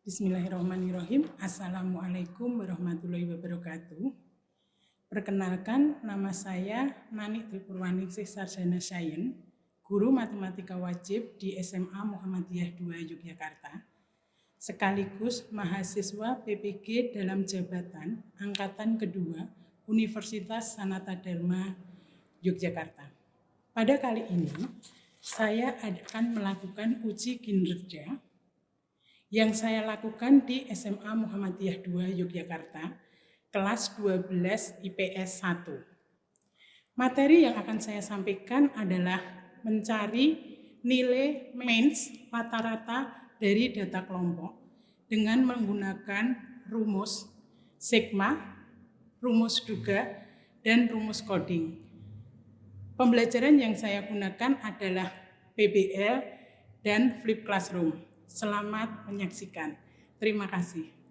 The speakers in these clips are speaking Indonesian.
Bismillahirrahmanirrahim. Assalamualaikum warahmatullahi wabarakatuh. Perkenalkan, nama saya Nani Dwi Purwaningsih Sarjana Sains, guru matematika wajib di SMA Muhammadiyah II Yogyakarta, sekaligus mahasiswa PPG dalam jabatan Angkatan Kedua Universitas Sanata Dharma Yogyakarta. Pada kali ini, saya akan melakukan uji kinerja yang saya lakukan di SMA Muhammadiyah II Yogyakarta, kelas 12 IPS 1. Materi yang akan saya sampaikan adalah mencari nilai mains rata-rata dari data kelompok dengan menggunakan rumus sigma, rumus duga, dan rumus coding. Pembelajaran yang saya gunakan adalah PBL dan Flip Classroom. Selamat menyaksikan. Terima kasih.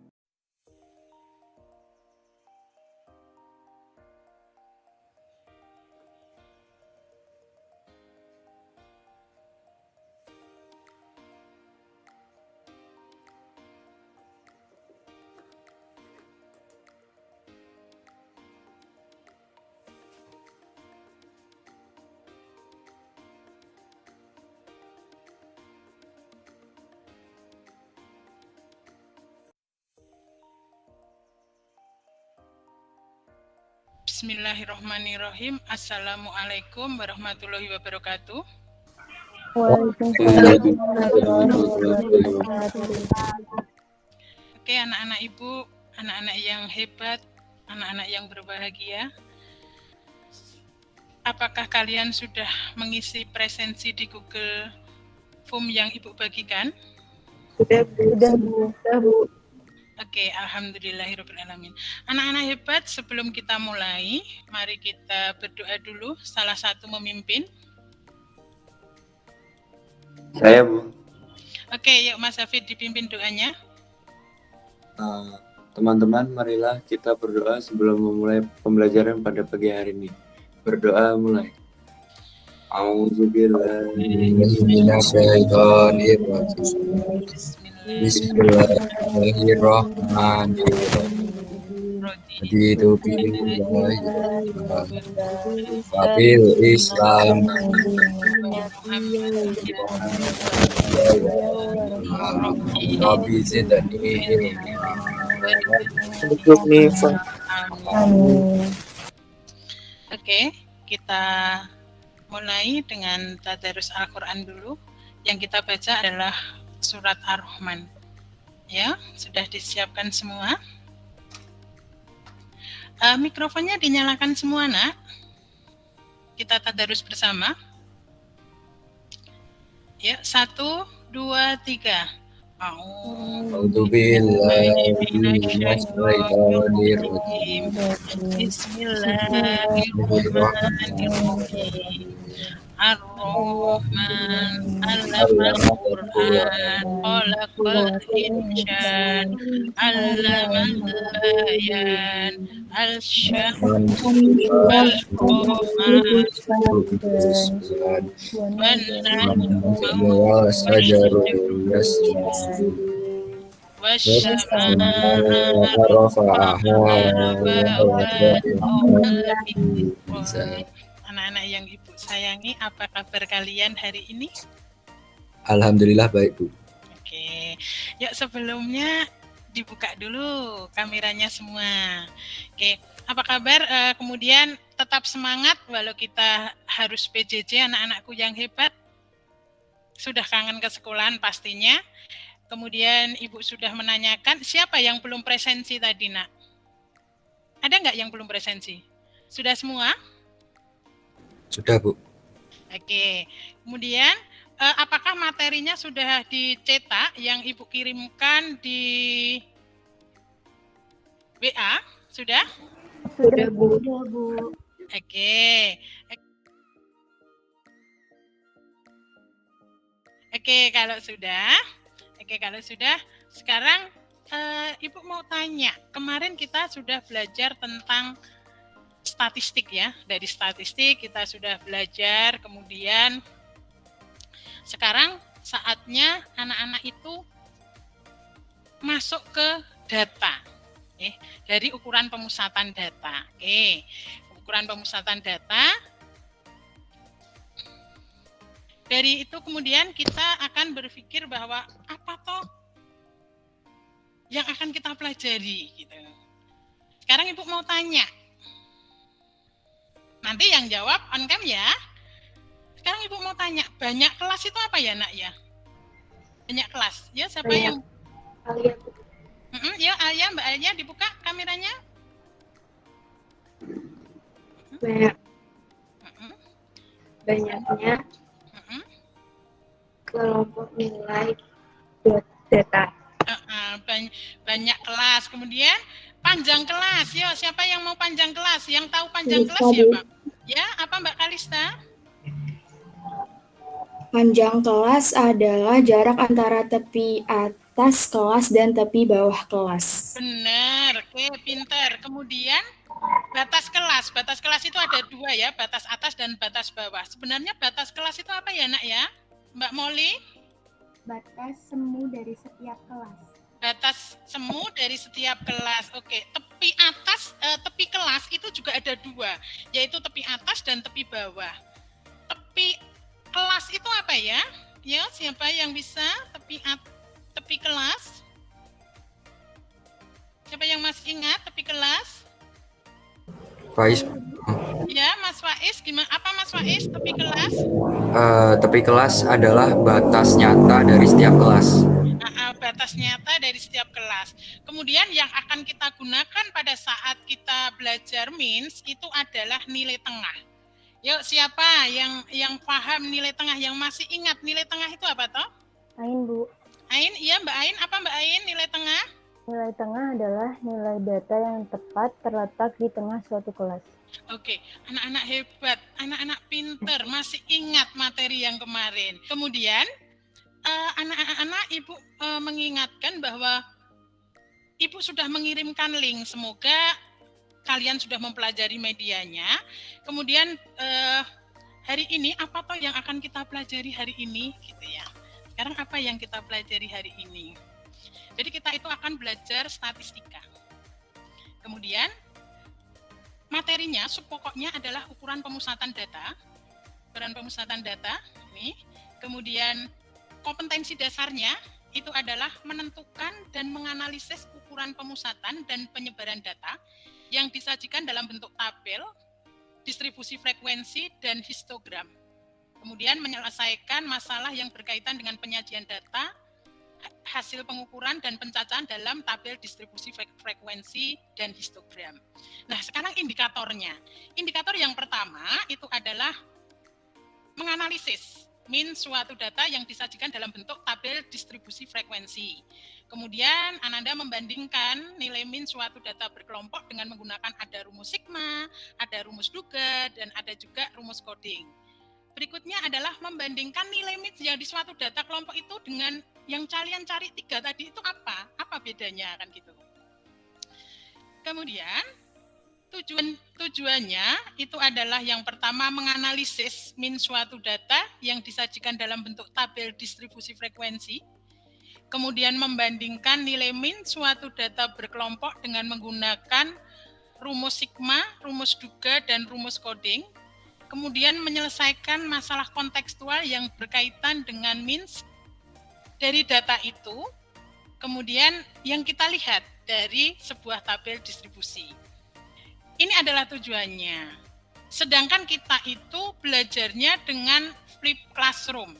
Bismillahirrahmanirrahim. Assalamualaikum warahmatullahi wabarakatuh. Oke, anak-anak ibu, anak-anak yang hebat, anak-anak yang berbahagia. Apakah kalian sudah mengisi presensi di Google Form yang ibu bagikan? Sudah, Bu. Oke, alhamdulillahirrahmanirrahim. Anak-anak hebat, sebelum kita mulai, mari kita berdoa dulu. Salah satu memimpin. Saya, Bu. Oke, yuk Mas Hafid dipimpin doanya. Teman-teman, marilah kita berdoa sebelum memulai pembelajaran pada pagi hari ini. Berdoa mulai. Bismillahirrahmanirrahim. Islam Nabi Zidani. Oke, kita mulai dengan tadarus Al-Quran dulu. Yang kita baca adalah surat Ar-Rahman. Ya, sudah disiapkan semua. Mikrofonnya dinyalakan semua, Nak. Kita tadarus bersama. Ya, 1, 2, 3. A'udzubillahi Bismillahirrahmanirrahim. Ar-Rahman, Allamal Qur'an, Khalaqal Insan, Allamal Bayan, Al-Syamsu Wal-Qamar, Wan-Najmu Wasajaru Anak-anak yang ibu sayangi, apa kabar kalian hari ini? Alhamdulillah baik, Bu. Oke, yuk sebelumnya dibuka dulu kameranya semua. Oke, apa kabar? Kemudian tetap semangat walau kita harus PJJ, anak-anakku yang hebat. Sudah kangen ke sekolahan pastinya. Kemudian ibu sudah menanyakan siapa yang belum presensi tadi, Nak? Ada nggak yang belum presensi? Sudah semua? Sudah, Bu. Oke, kemudian apakah materinya sudah dicetak yang ibu kirimkan di WA? Sudah? Sudah, Bu. Oke. Oke, kalau sudah. Sekarang Ibu mau tanya. Kemarin kita sudah belajar tentang statistik ya. Dari statistik kita sudah belajar, kemudian sekarang saatnya anak-anak itu masuk ke data. Dari ukuran pemusatan data. Ukuran pemusatan data. Dari itu kemudian kita akan berpikir bahwa apa toh yang akan kita pelajari gitu. Sekarang Ibu mau tanya. Nanti yang jawab on cam ya. Sekarang Ibu mau tanya, banyak kelas itu apa ya, Nak ya? Banyak kelas. Ya, siapa yang Alia. Ya, Alia, Mbak Alia dibuka kameranya. Banyak. Banyaknya kelompok nilai data. Banyak kelas. Kemudian panjang kelas. Yo, siapa yang mau panjang kelas? Yang tahu panjang kelas siapa? Ya, apa Mbak Kalista? Panjang kelas adalah jarak antara tepi atas kelas dan tepi bawah kelas. Benar, oke, pinter. Kemudian batas kelas. Batas kelas itu ada dua ya, batas atas dan batas bawah. Sebenarnya batas kelas itu apa ya, Nak ya? Mbak Molly? Batas semu dari setiap kelas. Batas semu dari setiap kelas. Oke, tepi atas, tepi kelas itu juga ada dua, yaitu tepi atas dan tepi bawah. Tepi kelas itu apa ya? Ya, siapa yang bisa tepi kelas? Siapa yang masih ingat tepi kelas? Faiz, Ya, Mas Faiz, gimana? Apa Mas Faiz tepi kelas? tepi kelas adalah batas nyata dari setiap kelas. Batas nyata dari setiap kelas. Kemudian yang akan kita gunakan pada saat kita belajar means itu adalah nilai tengah. Yuk, siapa yang paham nilai tengah, yang masih ingat nilai tengah itu apa toh? Ain, Bu. Ain, iya Mbak Ain. Apa Mbak Ain nilai tengah? Nilai tengah adalah nilai data yang tepat terletak di tengah suatu kelas. Oke, anak-anak hebat, anak-anak pinter, masih ingat materi yang kemarin. Kemudian, anak-anak Ibu mengingatkan bahwa Ibu sudah mengirimkan link. Semoga kalian sudah mempelajari medianya. Kemudian, hari ini apa toh yang akan kita pelajari hari ini, gitu ya. Sekarang apa yang kita pelajari hari ini? Jadi kita itu akan belajar statistika. Kemudian materinya pokoknya adalah ukuran pemusatan data. Ukuran pemusatan data ini. Kemudian kompetensi dasarnya itu adalah menentukan dan menganalisis ukuran pemusatan dan penyebaran data yang disajikan dalam bentuk tabel, distribusi frekuensi dan histogram. Kemudian menyelesaikan masalah yang berkaitan dengan penyajian data, hasil pengukuran dan pencacahan dalam tabel distribusi frekuensi dan histogram. Nah, sekarang indikatornya. Indikator yang pertama itu adalah menganalisis min suatu data yang disajikan dalam bentuk tabel distribusi frekuensi. Kemudian Ananda membandingkan nilai min suatu data berkelompok dengan menggunakan ada rumus sigma, ada rumus Duga, dan ada juga rumus coding. Berikutnya adalah membandingkan nilai min yang di suatu data kelompok itu dengan yang kalian cari 3 tadi itu apa? Apa bedanya kan gitu. Kemudian tujuannya itu adalah yang pertama menganalisis min suatu data yang disajikan dalam bentuk tabel distribusi frekuensi. Kemudian membandingkan nilai min suatu data berkelompok dengan menggunakan rumus sigma, rumus Duga, dan rumus coding. Kemudian menyelesaikan masalah kontekstual yang berkaitan dengan means dari data itu, kemudian yang kita lihat dari sebuah tabel distribusi. Ini adalah tujuannya. Sedangkan kita itu belajarnya dengan flip classroom.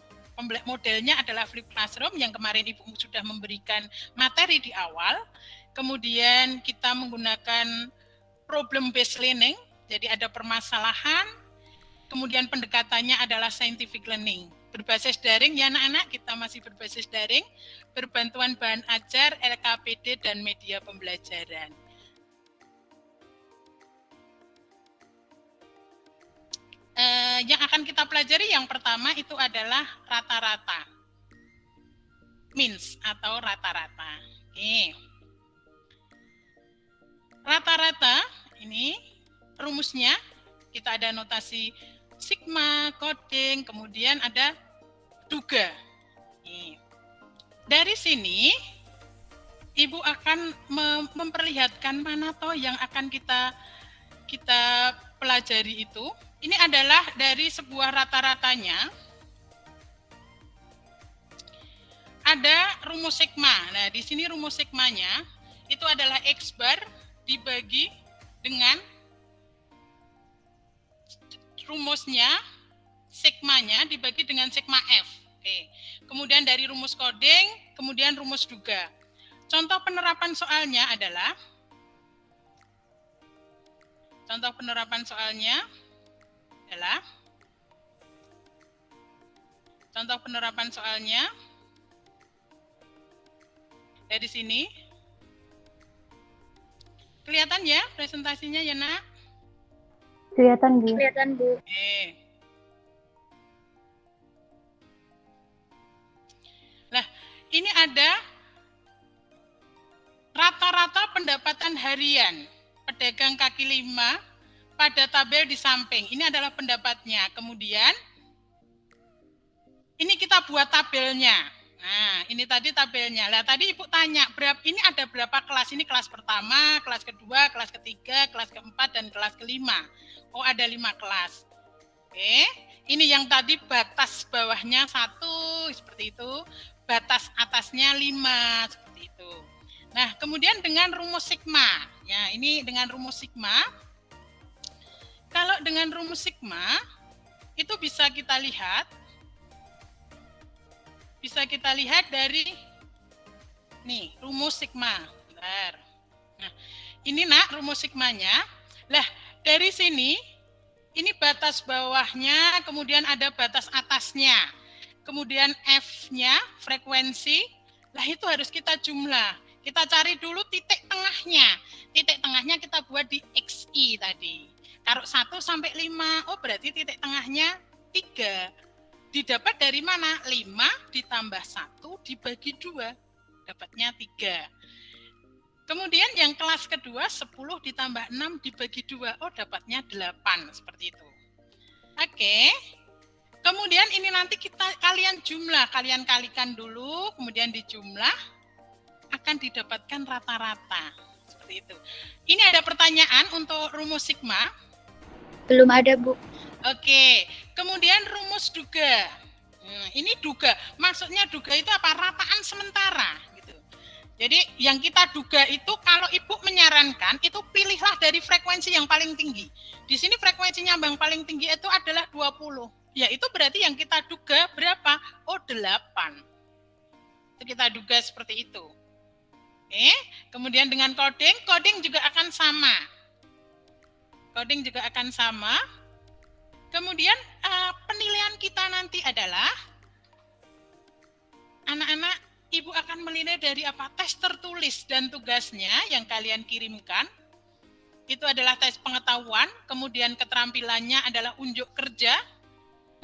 Modelnya adalah flip classroom yang kemarin Ibu sudah memberikan materi di awal. Kemudian kita menggunakan problem based learning, jadi ada permasalahan. Kemudian pendekatannya adalah scientific learning. Berbasis daring ya anak-anak, kita masih berbasis daring, berbantuan bahan ajar, LKPD, dan media pembelajaran. Yang akan kita pelajari yang pertama itu adalah rata-rata. means atau rata-rata. Oke. Rata-rata ini rumusnya kita ada notasi sigma, coding, kemudian ada duga. Oke. Dari sini Ibu akan memperlihatkan mana toh yang akan kita pelajari itu. Ini adalah dari sebuah rata-ratanya. Ada rumus sigma. Nah, di sini rumus sigmanya itu adalah X bar dibagi dengan rumusnya sigmanya dibagi dengan sigma F. Oke. Kemudian dari rumus coding, kemudian rumus duga. Contoh penerapan soalnya adalah dari sini. Kelihatan ya presentasinya ya, Nak? Kelihatan, Bu. Kelihatan, Bu. Nah, ini ada rata-rata pendapatan harian pedagang kaki lima pada tabel di samping. Ini adalah pendapatnya. Kemudian ini kita buat tabelnya. Nah, ini tadi tabelnya. Lah tadi Ibu tanya, ini ada berapa kelas? Ini kelas pertama, kelas kedua, kelas ketiga, kelas keempat, dan kelas kelima. Oh, ada 5 kelas. Oke, ini yang tadi batas bawahnya 1, seperti itu. Batas atasnya 5, seperti itu. Nah, kemudian dengan rumus sigma. Ya, ini dengan rumus sigma. Kalau dengan rumus sigma, itu bisa kita lihat dari nih rumus sigma. Bentar. Nah, ini Nak rumus sigmanya. Lah, dari sini ini batas bawahnya, kemudian ada batas atasnya. Kemudian F-nya frekuensi. Lah itu harus kita jumlah. Kita cari dulu titik tengahnya. Titik tengahnya kita buat di XI tadi. Taruh 1 sampai 5. Oh, berarti titik tengahnya 3. Didapat dari mana? 5 ditambah 1 dibagi 2. Dapatnya 3. Kemudian yang kelas kedua 10 ditambah 6 dibagi 2. Oh, dapatnya 8. Seperti itu. Oke. Kemudian ini nanti kalian jumlah. Kalian kalikan dulu, kemudian dijumlah. Akan didapatkan rata-rata. Seperti itu. Ini ada pertanyaan untuk rumus sigma? Belum ada, Bu. Oke, kemudian rumus duga. Ini duga, maksudnya duga itu apa? Rataan sementara. Gitu. Jadi yang kita duga itu kalau Ibu menyarankan itu pilihlah dari frekuensi yang paling tinggi. Di sini frekuensinya yang paling tinggi itu adalah 20. Ya itu berarti yang kita duga berapa? Oh 8. Itu kita duga seperti itu. Oke, kemudian dengan coding juga akan sama. Coding juga akan sama. Kemudian penilaian kita nanti adalah anak-anak Ibu akan menilai dari apa? Tes tertulis dan tugasnya yang kalian kirimkan. Itu adalah tes pengetahuan, kemudian keterampilannya adalah unjuk kerja,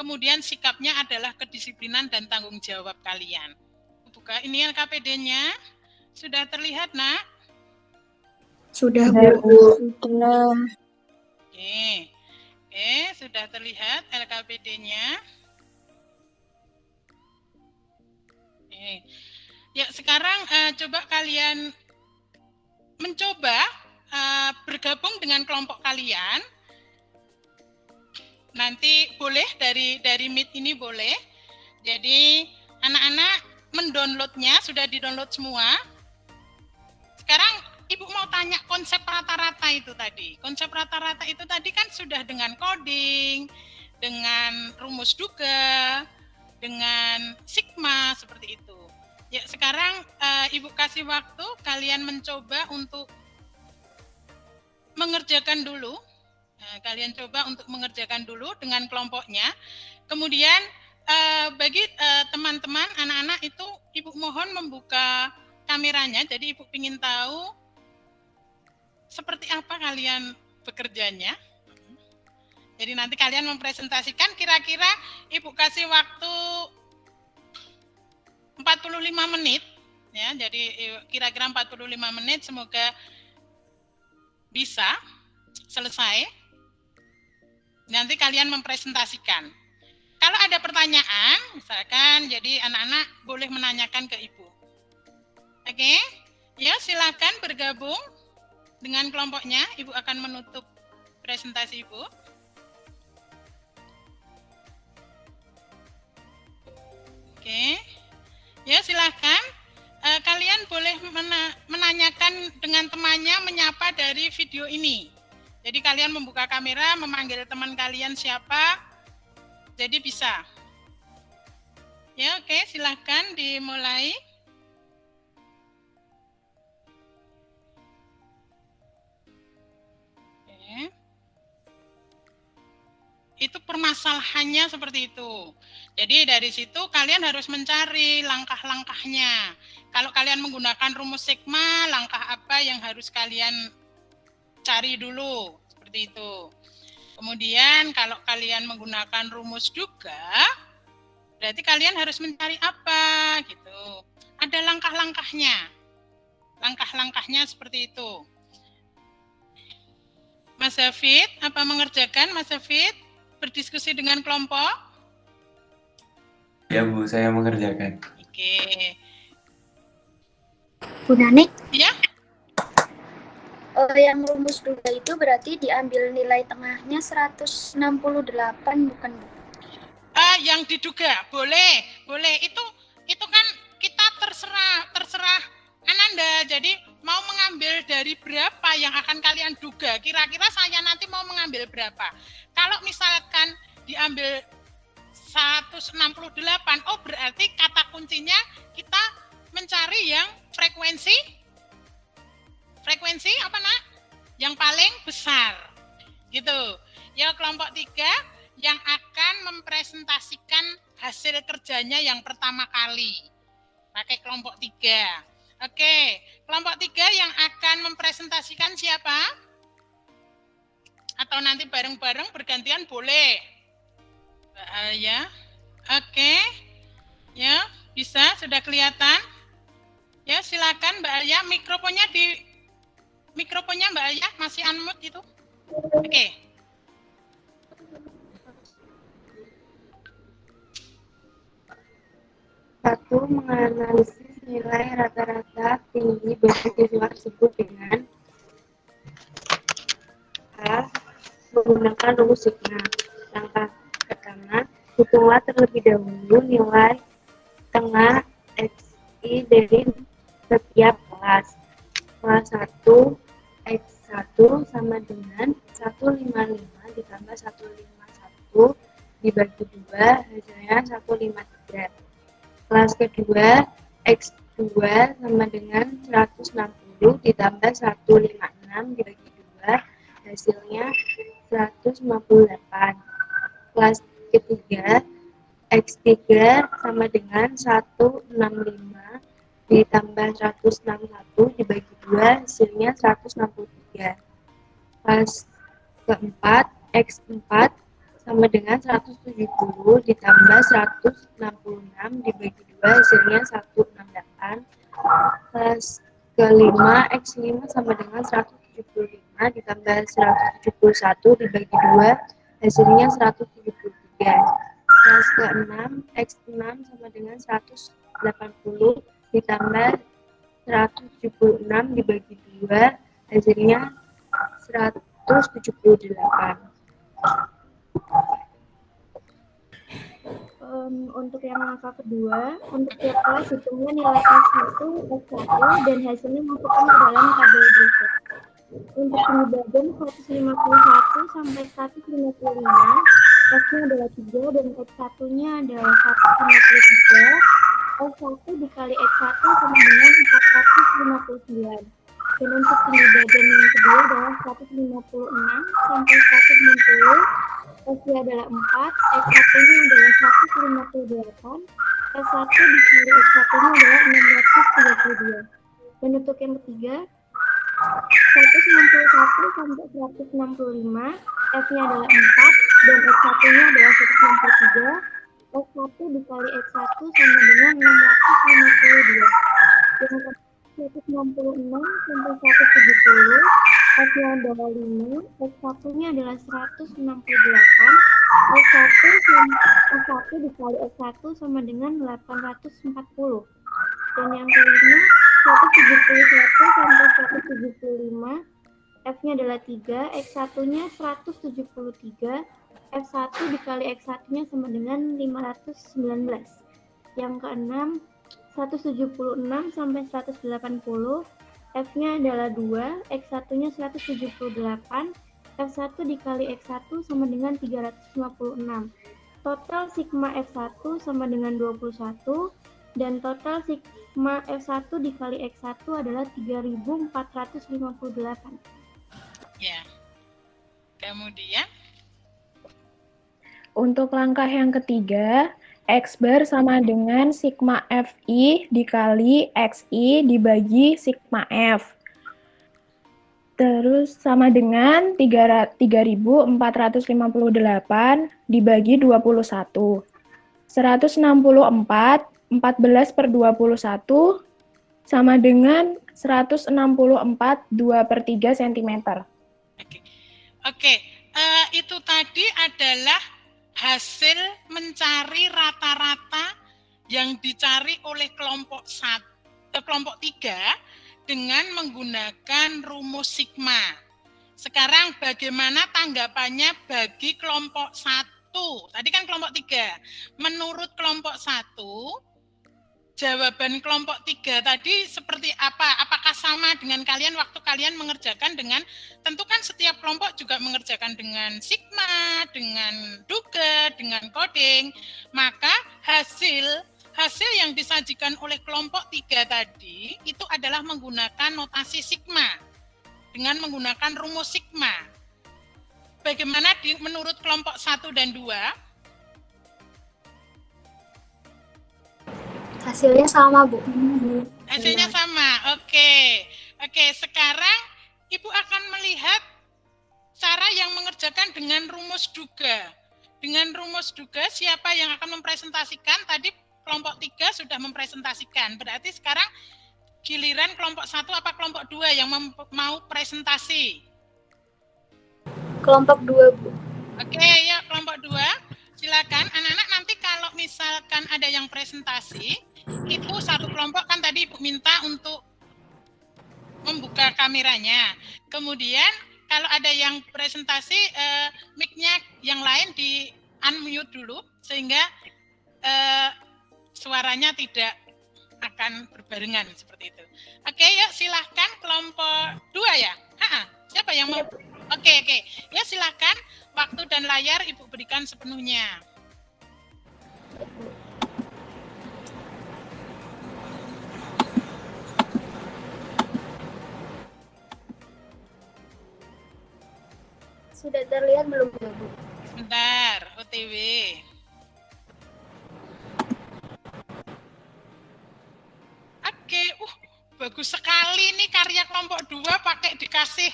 kemudian sikapnya adalah kedisiplinan dan tanggung jawab kalian. Buka ini LKPD-nya. Sudah terlihat, Nak? Sudah, Bu. Oke. Sudah terlihat LKPD-nya. Ya, sekarang coba kalian mencoba bergabung dengan kelompok kalian. Nanti boleh dari Meet ini boleh. Jadi anak-anak mendownloadnya, sudah di-download semua. Sekarang Ibu mau tanya konsep rata-rata itu tadi. Konsep rata-rata itu tadi kan sudah dengan coding, dengan rumus duga, dengan sigma, seperti itu. Ya, sekarang Ibu kasih waktu kalian mencoba untuk mengerjakan dulu. Kalian coba untuk mengerjakan dulu dengan kelompoknya. Kemudian bagi teman-teman, anak-anak itu Ibu mohon membuka kameranya. Jadi Ibu ingin tahu seperti apa kalian bekerjanya. Jadi nanti kalian mempresentasikan, kira-kira Ibu kasih waktu 45 menit ya. Jadi kira-kira 45 menit, semoga bisa selesai. Nanti kalian mempresentasikan. Kalau ada pertanyaan, misalkan, jadi anak-anak boleh menanyakan ke ibu. Oke, ya silakan bergabung dengan kelompoknya. Ibu akan menutup presentasi ibu. Oke, ya silakan. Kalian boleh menanyakan dengan temannya, menyapa dari video ini. Jadi kalian membuka kamera, memanggil teman kalian siapa, jadi bisa. Ya, oke, silahkan dimulai. Oke. Itu permasalahannya seperti itu. Jadi dari situ kalian harus mencari langkah-langkahnya. Kalau kalian menggunakan rumus sigma, langkah apa yang harus kalian cari dulu, seperti itu. Kemudian kalau kalian menggunakan rumus juga, berarti kalian harus mencari apa gitu. Ada langkah-langkahnya. Langkah-langkahnya seperti itu. Mas Hafid, apa mengerjakan Mas Hafid? Berdiskusi dengan kelompok? Ya Bu, saya mengerjakan. Oke. Bu Nanik, Ya? yang rumus 2 itu berarti diambil nilai tengahnya 168 bukan, Bu? Yang diduga boleh itu kan kita terserah Ananda. Jadi mau mengambil dari berapa yang akan kalian duga, kira-kira saya nanti mau mengambil berapa. Kalau misalkan diambil 168, oh berarti kata kuncinya kita mencari yang frekuensi apa nak? Yang paling besar gitu ya. Kelompok 3 yang akan mempresentasikan hasil kerjanya yang pertama kali pakai kelompok 3. Oke, kelompok 3 yang akan mempresentasikan siapa? Atau nanti bareng-bareng bergantian boleh ya. Oke ya, bisa, sudah kelihatan ya. Silakan Mbak Arya, mikrofonnya Mbak Arya masih unmute itu. Oke. Satu, menganalisis nilai rata-rata tinggi bagi siswa tersebut dengan A. Menggunakan rumus sigma. Langkah pertama, hitunglah terlebih dahulu nilai tengah XI dari setiap kelas. Kelas 1 X1 sama dengan 155 ditambah 151 dibagi 2, hasilnya 153. Kelas kedua X2 sama dengan 160 ditambah 156 dibagi 2, hasilnya 158. Kelas ketiga X3 sama dengan 165 ditambah 161 dibagi 2, hasilnya 163. Kelas keempat X4 sama dengan 170 ditambah 166 dibagi 2, hasilnya 168. Kelas kelima X5 sama dengan 175 ditambah 171 dibagi 2, hasilnya 173. Kelas ke-6 X6 sama dengan 180 ditambah 176 dibagi 2, hasilnya 178. Untuk yang langkah kedua, untuk tiap kelas hitungnya nilai S1, S1 dan hasilnya masukkan ke dalam tabel berikut. Untuk pembagian 151 sampai 155, S-nya adalah 3 dan X1-nya adalah 153. S1 dikali X1 sama dengan 459. Dan untuk tinggi badan yang kedua adalah 156 sampai 160. S-nya adalah 4, X1-nya adalah 158, S1 dikali X1-nya adalah 632. Dan untuk yang ketiga, 161 sampai 165, F-nya adalah 4, dan X1-nya adalah 163, X1 dikali X1 sama dengan 652. Yang kedua 166 sampai 170, F-nya adalah 5, X1-nya adalah 168, X1 dikali X1 sama dengan 840. Dan yang kelima 171 sampai 175, F-nya adalah 3, X1-nya 173, F1 dikali X1-nya sama dengan 519. Yang keenam 176 sampai 180, F-nya adalah 2, X1-nya 178, F1 dikali X1 sama dengan 356. Total sigma F1 sama dengan 21, dan total sigma F1 dikali X1 adalah 3458. Ya. Kemudian Untuk langkah yang ketiga, X bar sama dengan sigma FI dikali XI dibagi sigma F. Terus sama dengan 3.458 dibagi 21. 164, 14 per 21 sama dengan 164 2/3 cm. Oke, itu tadi adalah hasil mencari rata-rata yang dicari oleh kelompok 3 dengan menggunakan rumus sigma. Sekarang bagaimana tanggapannya bagi kelompok 1? Tadi kan kelompok 3. Menurut kelompok 1, jawaban kelompok 3 tadi seperti apa? Apakah sama dengan kalian waktu kalian mengerjakan dengan, tentu kan setiap kelompok juga mengerjakan dengan sigma, dengan duga, dengan coding, maka hasil yang disajikan oleh kelompok 3 tadi itu adalah menggunakan notasi sigma, dengan menggunakan rumus sigma. Bagaimana menurut kelompok 1 dan 2? Hasilnya sama, Bu. Hasilnya sama. Oke, sekarang Ibu akan melihat cara yang mengerjakan dengan rumus duga. Dengan rumus duga, siapa yang akan mempresentasikan? Tadi kelompok 3 sudah mempresentasikan. Berarti sekarang giliran kelompok 1 apa kelompok 2 yang mau presentasi? Kelompok 2, Bu. Oke, ya kelompok 2. Silakan anak-anak, nanti kalau misalkan ada yang presentasi, itu satu kelompok kan tadi Ibu minta untuk membuka kameranya. Kemudian kalau ada yang presentasi, mic-nya yang lain di unmute dulu sehingga suaranya tidak akan berbarengan seperti itu. Oke, yuk silahkan kelompok 2 ya. Siapa yang mau? Oke. Ya silahkan, waktu dan layar Ibu berikan sepenuhnya. Sudah terlihat belum, Bu? Sebentar, OTW. Oke, bagus sekali nih karya kelompok 2 pakai dikasih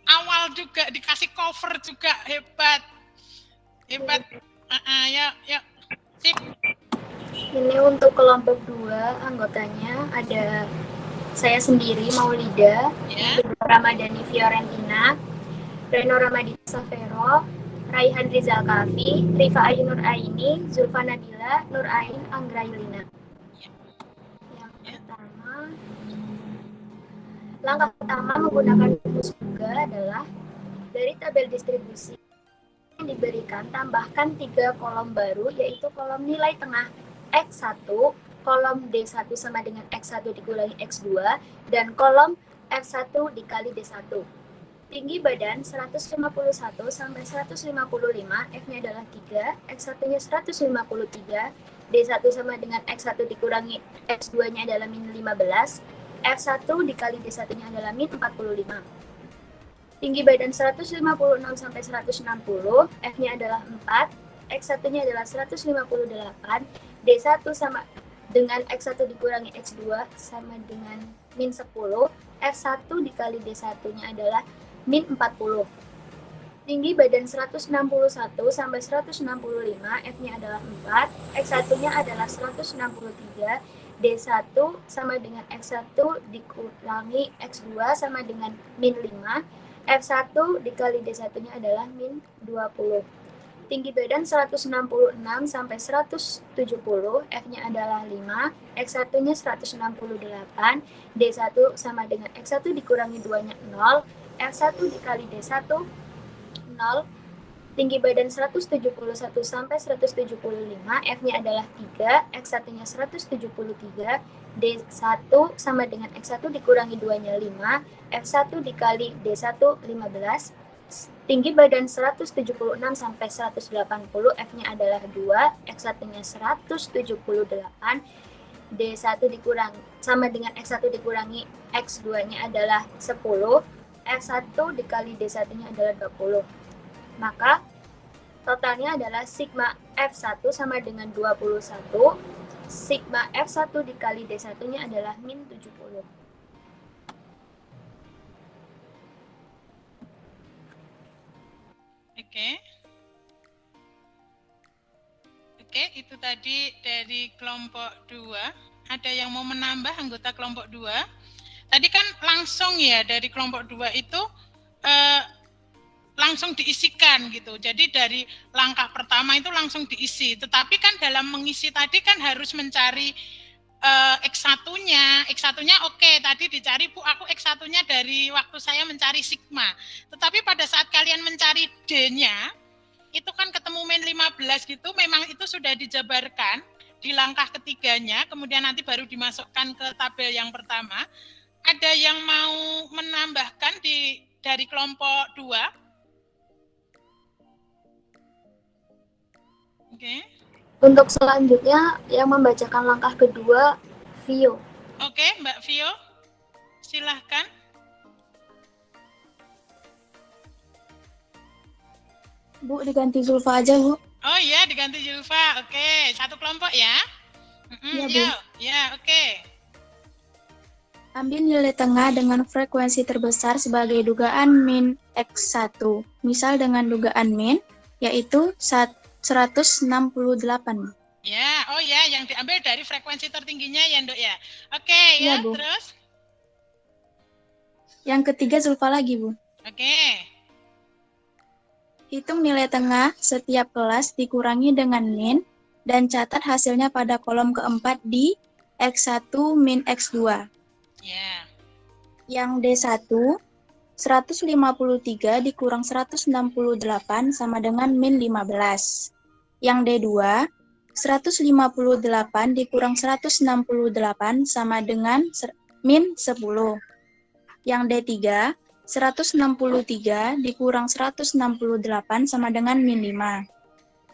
awal juga, dikasih cover juga, hebat. Yuk, sip. Ini untuk kelompok 2, anggotanya ada saya sendiri, Maulida, Ramadhani Fiorentina, Reno Ramadita Savero, Raihan Rizal Kafi, Rifa Ayu Nur Aini, Zulfa Nabila, Nur Ain Anggrailina. Yang pertama, langkah pertama menggunakan rumus juga adalah dari tabel distribusi yang diberikan, tambahkan 3 kolom baru, yaitu kolom nilai tengah X1, kolom D1 sama dengan X1 dikurangi X2, dan kolom F1 dikali D1. Tinggi badan 151 sampai 155, F-nya adalah 3, X1-nya 153, D1 sama dengan X1 dikurangi X2-nya adalah min 15, F1 dikali D1-nya adalah min 45. Tinggi badan 156 sampai 160, F-nya adalah 4, X1-nya adalah 158, D1 sama dengan X1 dikurangi X2 sama dengan min 10, F1 dikali D1-nya adalah min 40. Tinggi badan 161 sampai 165, F-nya adalah 4, X1-nya adalah 163, D1 sama dengan X1 dikurangi X2 sama dengan min 5, F1 dikali D1-nya adalah min 20. Tinggi badan 166 sampai 170, F-nya adalah 5, X1-nya 168, D1 sama dengan X1 dikurangi 2-nya 0, F1 dikali D1 0, tinggi badan 171 sampai 175, F-nya adalah 3, X1-nya 173, D1 sama dengan X1 dikurangi 2-nya 5, F1 dikali D1 15, tinggi badan 176 sampai 180, F-nya adalah 2, X1-nya 178, D1 dikurangi sama dengan X1 dikurangi X2-nya adalah 10, X1 dikali D1-nya adalah 20. Maka totalnya adalah sigma F1 sama dengan 21, sigma F1 dikali D1-nya adalah min 70. Oke, itu tadi dari kelompok 2. Ada yang mau menambah anggota kelompok 2? Tadi kan langsung ya dari kelompok 2 itu langsung diisikan gitu. Jadi dari langkah pertama itu langsung diisi. Tetapi kan dalam mengisi tadi kan harus mencari X1-nya. X1-nya oke, tadi dicari Bu, aku X1-nya dari waktu saya mencari sigma. Tetapi pada saat kalian mencari D-nya, itu kan ketemu min 15 gitu, memang itu sudah dijabarkan di langkah ketiganya, kemudian nanti baru dimasukkan ke tabel yang pertama. Ada yang mau menambahkan dari kelompok 2? Oke. Untuk selanjutnya yang membacakan langkah kedua, Vio. Oke, Mbak Vio, silahkan. Bu, diganti Zulfa aja, Bu. Oh iya, diganti Zulfa. Oke, satu kelompok ya. Iya, Bu. Ya, oke. Ambil nilai tengah dengan frekuensi terbesar sebagai dugaan min X1. Misal dengan dugaan min, yaitu 168. Ya, oh ya, yang diambil dari frekuensi tertingginya ya, Nduk ya. Oke, Iya, ya, Bu. terus? Yang ketiga Zulfa lagi, Bu. Oke. Hitung nilai tengah setiap kelas dikurangi dengan min, dan catat hasilnya pada kolom keempat di X1 min X2. Ya. Yang D1, 153 dikurang 168 sama dengan min 15. Yang D2, 158 dikurang 168 sama dengan min 10. Yang D3, 163 dikurang 168 sama dengan min 5.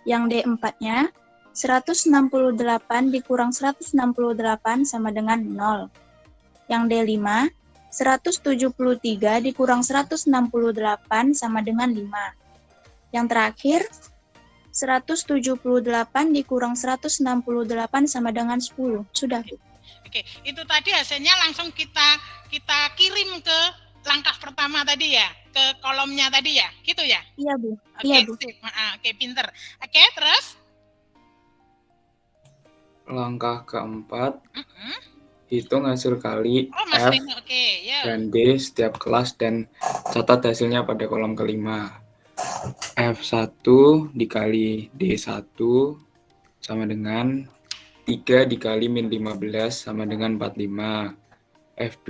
Yang D4-nya, 168 dikurang 168 sama dengan 0. Yang D5, 173 dikurang 168 sama dengan 5. Yang terakhir, 178 dikurang 168 sama dengan 10. Sudah, Bu. Oke, itu tadi hasilnya langsung kita kirim ke langkah pertama tadi ya, ke kolomnya tadi ya, gitu ya? Iya, Bu. Oke, Iya, Bu. sip. Oke, pinter. Oke, terus? Langkah keempat, hitung hasil kali Oh, Mas F Rino, oke, ya. dan D setiap kelas dan catat hasilnya pada kolom kelima. F1 dikali D1 sama dengan 3 dikali min 15 sama dengan 45. F2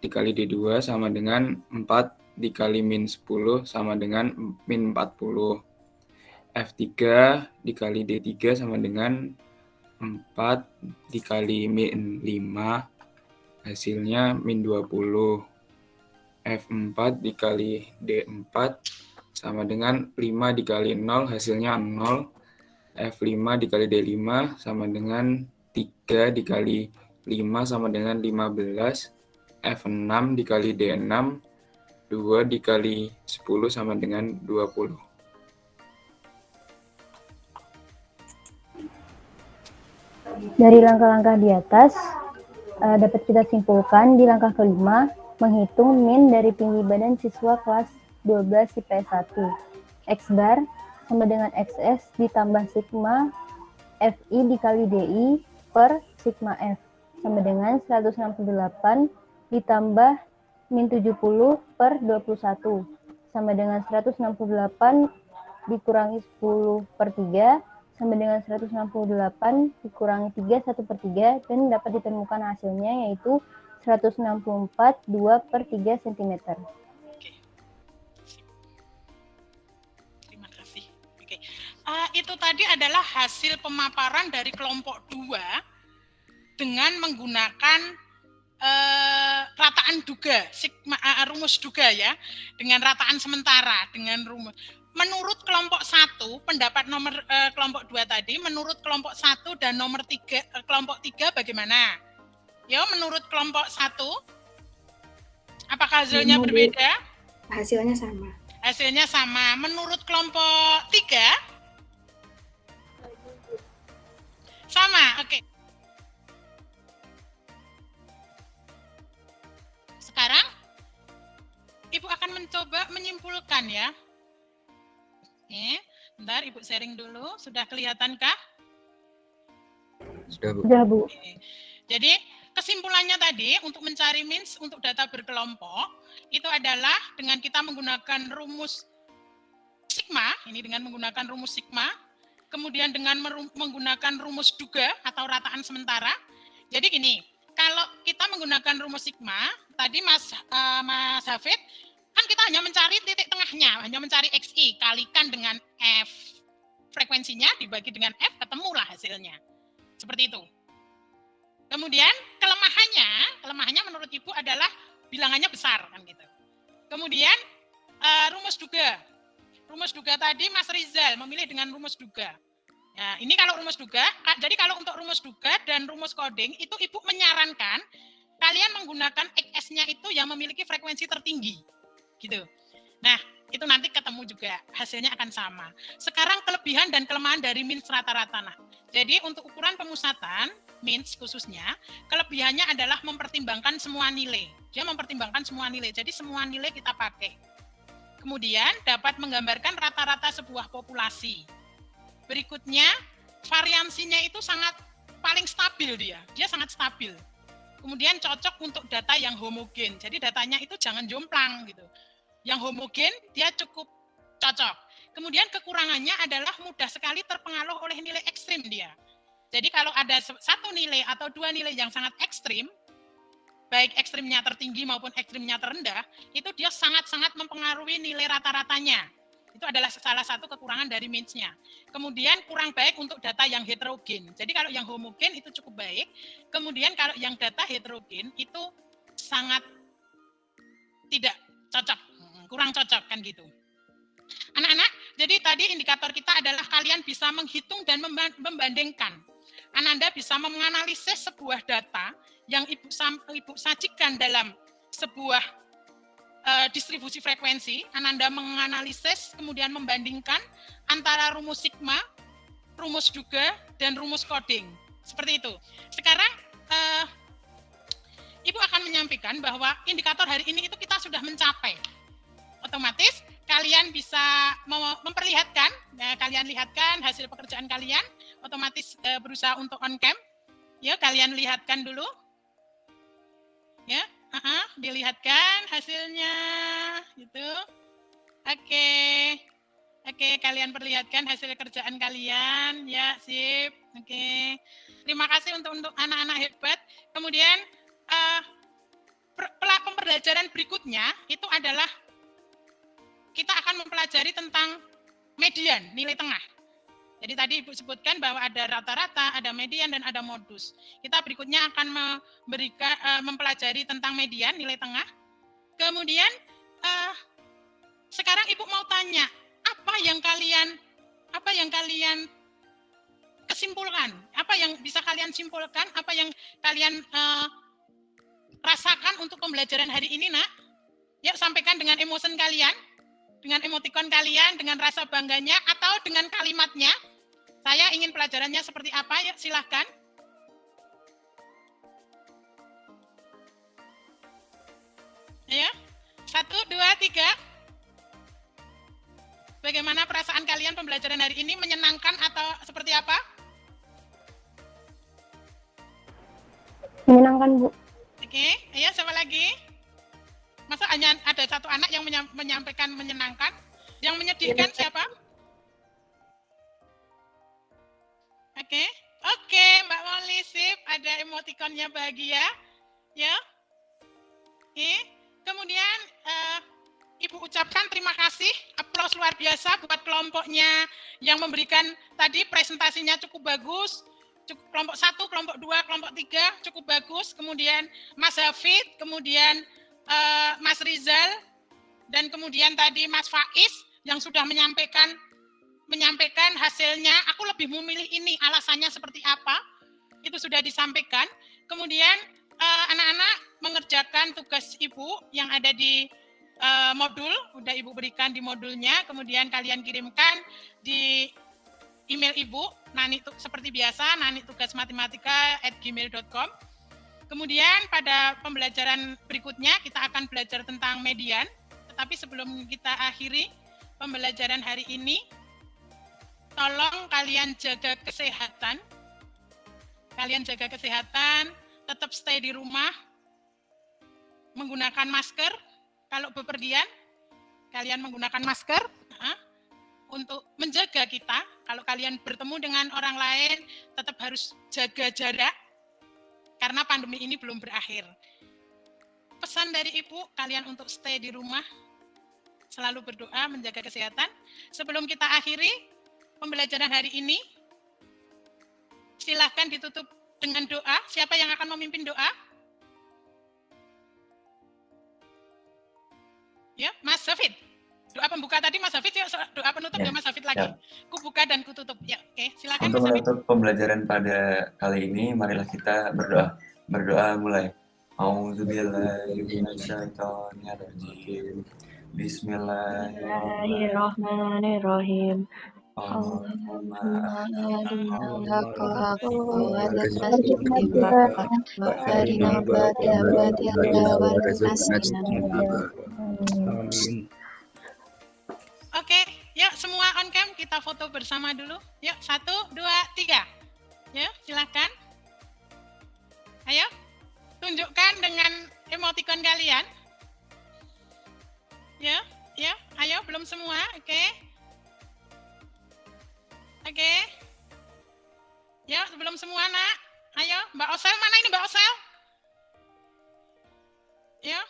dikali D2 sama dengan 4 dikali min 10 sama dengan min 40. F3 dikali D3 sama dengan 4 dikali min 5 hasilnya min 20. F4 dikali D4 sama dengan 5 dikali 0 hasilnya 0. F5 dikali D5 sama dengan 3 dikali 5 sama dengan 15. F6 dikali D6 2 dikali 10 sama dengan 20. Dari langkah-langkah di atas, dapat kita simpulkan di langkah kelima, menghitung min dari tinggi badan siswa kelas 12 si P1. X bar sama dengan XS ditambah sigma FI dikali DI per sigma F sama dengan 168 ditambah min 70 per 21 sama dengan 168 dikurangi 10 per 3 sama dengan 168 dikurangi 3 1 per 3 dan dapat ditemukan hasilnya yaitu 164 2 per 3 cm. Oke. Terima kasih. Oke. Itu tadi adalah hasil pemaparan dari kelompok 2 dengan menggunakan rataan duga, sigma, rumus duga ya, dengan rataan sementara, dengan rumus. Menurut kelompok 1, pendapat nomor kelompok 2 tadi, menurut kelompok 1 dan nomor 3, kelompok 3 bagaimana? Ya, menurut kelompok 1, apakah hasilnya berbeda? Hasilnya sama. Hasilnya sama. Menurut kelompok 3? Sama, oke. Sekarang, Ibu akan mencoba menyimpulkan ya. Oke, bentar Ibu sharing dulu. Sudah kelihatankah? Sudah, Bu. Oke. Jadi, kesimpulannya tadi untuk mencari means untuk data berkelompok itu adalah dengan kita menggunakan rumus sigma, ini dengan menggunakan rumus sigma, kemudian dengan menggunakan rumus duga atau rataan sementara. Jadi gini, kalau kita menggunakan rumus sigma, tadi Mas Hafid, kan kita hanya mencari titik tengahnya, hanya mencari XI, kalikan dengan F. Frekuensinya dibagi dengan F, ketemulah hasilnya. Seperti itu. Kemudian kelemahannya menurut Ibu adalah bilangannya besar kan gitu. Kemudian rumus duga. Rumus duga tadi Mas Rizal memilih dengan rumus duga. Ya, ini kalau rumus duga, jadi kalau untuk rumus duga dan rumus coding itu Ibu menyarankan kalian menggunakan XS-nya itu yang memiliki frekuensi tertinggi. Gitu. Nah, itu nanti ketemu juga, hasilnya akan sama. Sekarang kelebihan dan kelemahan dari means rata-rata. Nah, jadi untuk ukuran pemusatan, means khususnya, kelebihannya adalah mempertimbangkan semua nilai. Dia mempertimbangkan semua nilai, jadi semua nilai kita pakai. Kemudian dapat menggambarkan rata-rata sebuah populasi. Berikutnya, variansinya itu sangat paling stabil dia sangat stabil. Kemudian cocok untuk data yang homogen, jadi datanya itu jangan jomplang gitu. Yang homogen dia cukup cocok. Kemudian kekurangannya adalah mudah sekali terpengaruh oleh nilai ekstrim dia. Jadi kalau ada satu nilai atau dua nilai yang sangat ekstrim, baik ekstrimnya tertinggi maupun ekstrimnya terendah, itu dia sangat-sangat mempengaruhi nilai rata-ratanya. Itu adalah salah satu kekurangan dari means-nya. Kemudian kurang baik untuk data yang heterogen. Jadi kalau yang homogen itu cukup baik. Kemudian kalau yang data heterogen itu sangat tidak cocok, kurang cocok kan gitu. Anak-anak, jadi tadi indikator kita adalah kalian bisa menghitung dan membandingkan. Ananda bisa menganalisis sebuah data yang Ibu sajikan dalam sebuah distribusi frekuensi. Ananda menganalisis, kemudian membandingkan antara rumus sigma, rumus duga, dan rumus coding. Seperti itu. Sekarang, Ibu akan menyampaikan bahwa indikator hari ini itu kita sudah mencapai. Otomatis kalian bisa memperlihatkan, kalian lihatkan hasil pekerjaan kalian, otomatis berusaha untuk on cam. Ya, kalian lihatkan dulu. Ya, dilihatkan hasilnya, gitu. Oke, kalian perlihatkan hasil kerjaan kalian, ya, sip. Oke, terima kasih untuk anak-anak hebat. Kemudian pembelajaran berikutnya itu adalah kita akan mempelajari tentang median, nilai tengah. Jadi tadi Ibu sebutkan bahwa ada rata-rata, ada median, dan ada modus. Kita berikutnya akan mempelajari tentang median, nilai tengah. Kemudian sekarang Ibu mau tanya, apa yang kalian kesimpulkan? Apa yang bisa kalian simpulkan? Apa yang kalian rasakan untuk pembelajaran hari ini, Nak? Yuk, sampaikan dengan emosi kalian, dengan emotikon kalian, dengan rasa bangganya, atau dengan kalimatnya. Saya ingin pelajarannya seperti apa? Yuk, silahkan. Ya, 1, 2, 3. bagaimana perasaan kalian pembelajaran hari ini? Menyenangkan atau seperti apa? Menyenangkan, Bu. Oke, iya, siapa lagi? Masa hanya ada satu anak yang menyampaikan menyenangkan? Yang menyedihkan siapa? Oke, Mbak Molly, sip. Ada emotikonnya bahagia, ya. Oke, kemudian Ibu ucapkan terima kasih, aplaus luar biasa buat kelompoknya yang memberikan tadi presentasinya cukup bagus. Kelompok 1, kelompok 2, kelompok 3 cukup bagus. Kemudian Mas Hafid, kemudian Mas Rizal, dan kemudian tadi Mas Faiz yang sudah menyampaikan hasilnya. Aku lebih memilih ini, alasannya seperti apa, itu sudah disampaikan. Kemudian anak-anak mengerjakan tugas Ibu yang ada di modul, udah Ibu berikan di modulnya, kemudian kalian kirimkan di email Ibu, Nani seperti biasa, nanitugasmatematika@gmail.com. Kemudian pada pembelajaran berikutnya kita akan belajar tentang median, tetapi sebelum kita akhiri pembelajaran hari ini, tolong kalian jaga kesehatan. Tetap stay di rumah, menggunakan masker. Kalau bepergian, kalian menggunakan masker untuk menjaga kita. Kalau kalian bertemu dengan orang lain, tetap harus jaga jarak, karena pandemi ini belum berakhir. Pesan dari Ibu, kalian untuk stay di rumah, selalu berdoa, menjaga kesehatan. Sebelum kita akhiri pembelajaran hari ini, silahkan ditutup dengan doa. Siapa yang akan memimpin doa? Ya, Mas Hafid. Doa pembuka tadi Mas Hafid, ya, doa penutup ya Mas Hafid lagi. Ya. Ku buka dan ku tutup. Ya, oke, silakan. Untuk menutup pembelajaran pada kali ini, marilah kita berdoa. Berdoa mulai. Auzubillahiminasyaitonirrajim. Bismillahirrahmanirrahim. Oke, yuk semua on cam, kita foto bersama dulu. Yuk, 1, 2, 3. Yuk, silakan. Ayo, tunjukkan dengan emoticon kalian. Ya, ayo, belum semua, oke. Oke. Ya, belum semua, Nak. Ayo, Mbak Osel, mana ini Mbak Osel? Ya.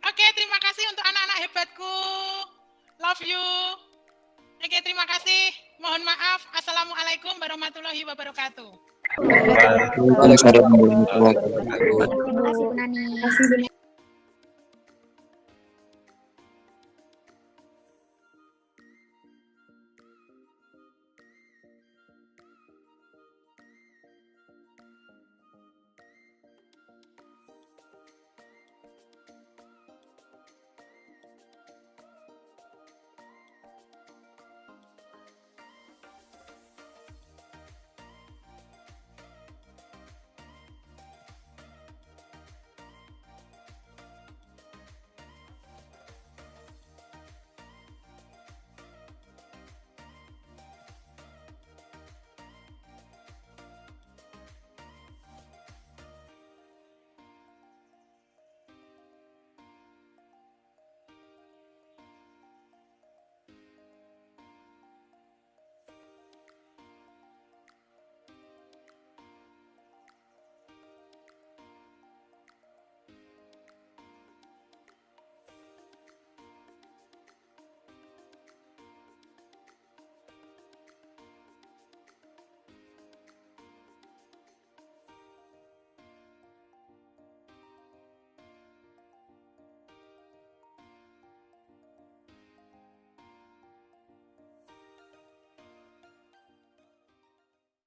Oke, terima kasih untuk anak-anak hebatku. Love you. Oke, terima kasih. Mohon maaf. Assalamualaikum warahmatullahi wabarakatuh. Waalaikumsalam warahmatullahi wabarakatuh. Terima kasih, Bu Nani.